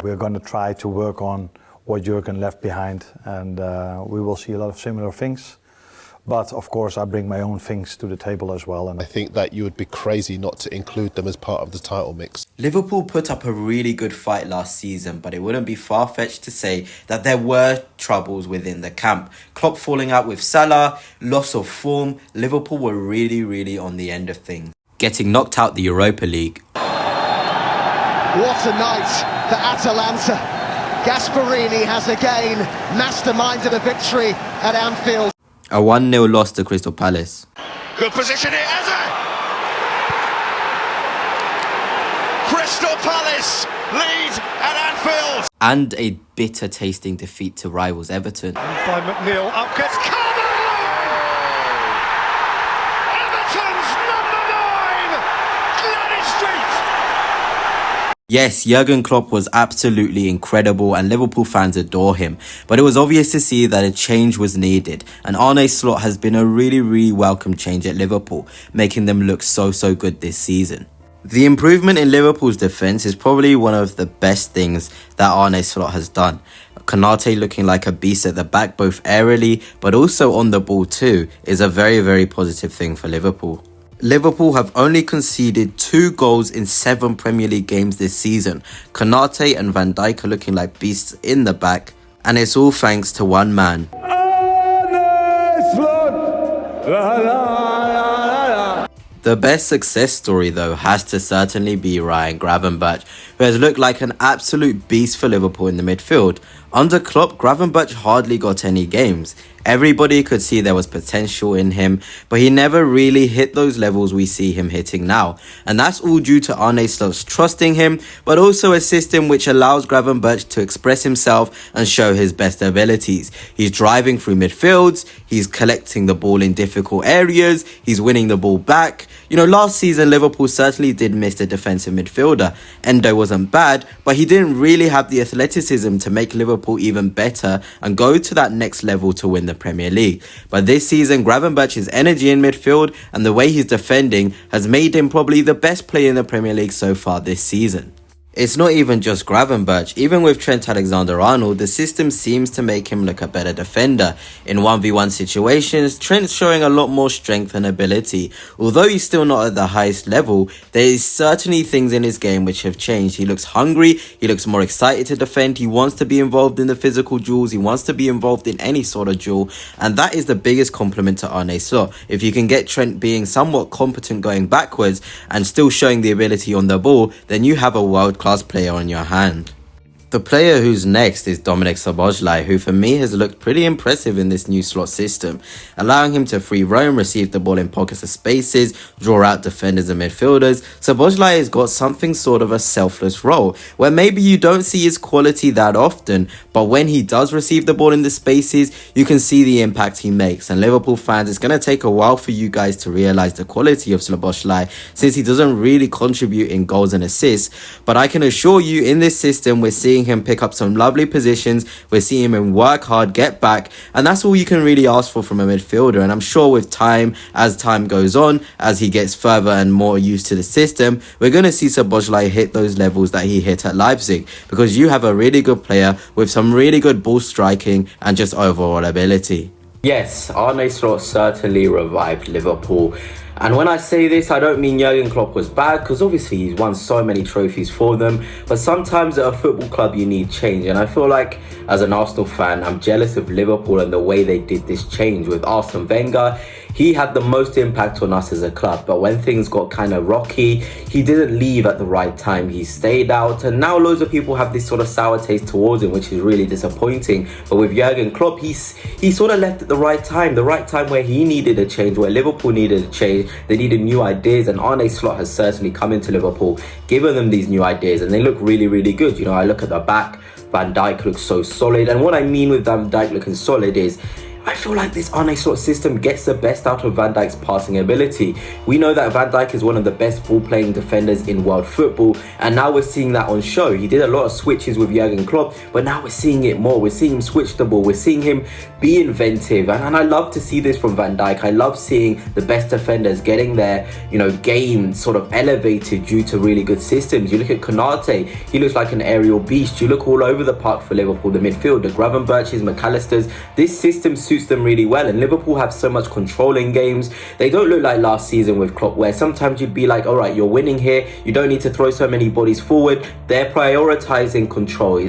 We're going to try to work on what Jurgen left behind, and we will see a lot of similar things. But of course I bring my own things to the table as well. And I think that you would be crazy not to include them as part of the title mix. Liverpool put up a really good fight last season, but it wouldn't be far-fetched to say that there were troubles within the camp. Klopp falling out with Salah, loss of form. Liverpool were really on the end of things, getting knocked out the Europa League. What a night for Atalanta. Gasperini has again masterminded a victory at Anfield. A 1-0 loss to Crystal Palace. Good position here, Eze! Crystal Palace lead at Anfield! And a bitter tasting defeat to rivals Everton. By McNeil, up gets Carvalho! Everton's number 9! Gladys Street! Yes, Jurgen Klopp was absolutely incredible and Liverpool fans adore him, but it was obvious to see that a change was needed, and Arne Slot has been a really welcome change at Liverpool, making them look so good this season. The improvement in Liverpool's defence is probably one of the best things that Arne Slot has done. Konate looking like a beast at the back, both aerially but also on the ball too, is a very positive thing for Liverpool. Liverpool have only conceded 2 goals in 7 Premier League games this season. Konate and Van Dijk are looking like beasts in the back, and it's all thanks to one man. Arne Slot! The best success story though has to certainly be Ryan Gravenberch, who has looked like an absolute beast for Liverpool in the midfield. Under Klopp, Gravenberch hardly got any games. Everybody could see there was potential in him, but he never really hit those levels we see him hitting now. And that's all due to Arne Slot's trusting him, but also a system which allows Gravenberch to express himself and show his best abilities. He's driving through midfields, he's collecting the ball in difficult areas, he's winning the ball back. You know, last season Liverpool certainly did miss a defensive midfielder. Endo wasn't bad, but he didn't really have the athleticism to make Liverpool even better and go to that next level to win the Premier League. But this season, Gravenberch's energy in midfield and the way he's defending has made him probably the best player in the Premier League so far this season. It's not even just Gravenberch. Even with Trent Alexander-Arnold, the system seems to make him look a better defender. In 1v1 situations, Trent's showing a lot more strength and ability. Although he's still not at the highest level, there is certainly things in his game which have changed. He looks hungry, he looks more excited to defend, he wants to be involved in the physical duels, he wants to be involved in any sort of duel, and that is the biggest compliment to Arne Slot. If you can get Trent being somewhat competent going backwards and still showing the ability on the ball, then you have a world-class player on your hand. The player who's next is Dominik Szoboszlai, who for me has looked pretty impressive in this new Slot system, allowing him to free roam, receive the ball in pockets of spaces, draw out defenders and midfielders. Szoboszlai has got something sort of a selfless role, where maybe you don't see his quality that often, but when he does receive the ball in the spaces, you can see the impact he makes. And Liverpool fans, it's going to take a while for you guys to realise the quality of Szoboszlai, since he doesn't really contribute in goals and assists, but I can assure you in this system we're seeing him pick up some lovely positions, we're seeing him work hard, get back, and that's all you can really ask for from a midfielder. And I'm sure with time, as time goes on, as he gets further and more used to the system, we're going to see Szoboszlai hit those levels that he hit at Leipzig, because you have a really good player with some really good ball striking and just overall ability. Yes, Arne Slot certainly revived Liverpool. And when I say this, I don't mean Jurgen Klopp was bad, because obviously he's won so many trophies for them. But sometimes at a football club you need change. And I feel like as an Arsenal fan, I'm jealous of Liverpool and the way they did this change. With Arsene Wenger, he had the most impact on us as a club. But when things got kind of rocky, he didn't leave at the right time. He stayed out. And now loads of people have this sort of sour taste towards him, which is really disappointing. But with Jurgen Klopp, he sort of left at the right time where he needed a change, where Liverpool needed a change. They needed new ideas, and Arne Slot has certainly come into Liverpool, given them these new ideas, and they look really good. You know, I look at the back, Van Dijk looks so solid, and what I mean with Van Dijk looking solid is I feel like this Arne Slot system gets the best out of Van Dijk's passing ability. We know that Van Dijk is one of the best ball-playing defenders in world football, and now we're seeing that on show. He did a lot of switches with Jurgen Klopp, but now we're seeing it more. We're seeing him switch the ball. We're seeing him be inventive, and I love to see this from Van Dijk. I love seeing the best defenders getting their, game sort of elevated due to really good systems. You look at Konate, he looks like an aerial beast. You look all over the park for Liverpool, the midfield, the Gravenberches, McAllisters. This system suits them really well, and Liverpool have so much control in games. They don't look like last season with Klopp, where sometimes you'd be like, all right, you're winning here, you don't need to throw so many bodies forward. They're prioritizing control.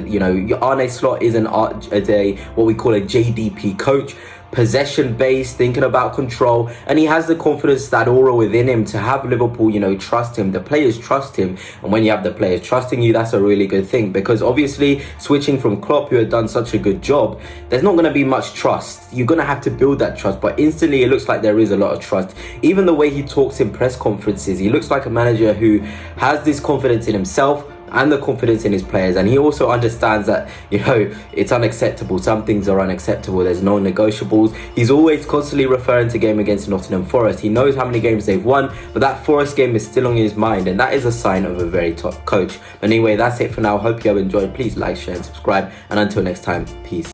Arne Slot is what we call a JDP coach, possession based, thinking about control, and he has the confidence, that aura within him to have Liverpool trust him. The players trust him, and when you have the players trusting you, that's a really good thing, because obviously switching from Klopp, who had done such a good job, there's not going to be much trust. You're going to have to build that trust, but instantly it looks like there is a lot of trust. Even the way he talks in press conferences, he looks like a manager who has this confidence in himself and the confidence in his players, and he also understands that it's unacceptable. Some things are unacceptable. There's no negotiables. He's always constantly referring to game against Nottingham Forest. He knows how many games they've won, but that Forest game is still on his mind, and that is a sign of a very top coach. But anyway, that's it for now. Hope you have enjoyed. Please like, share and subscribe, and until next time, peace.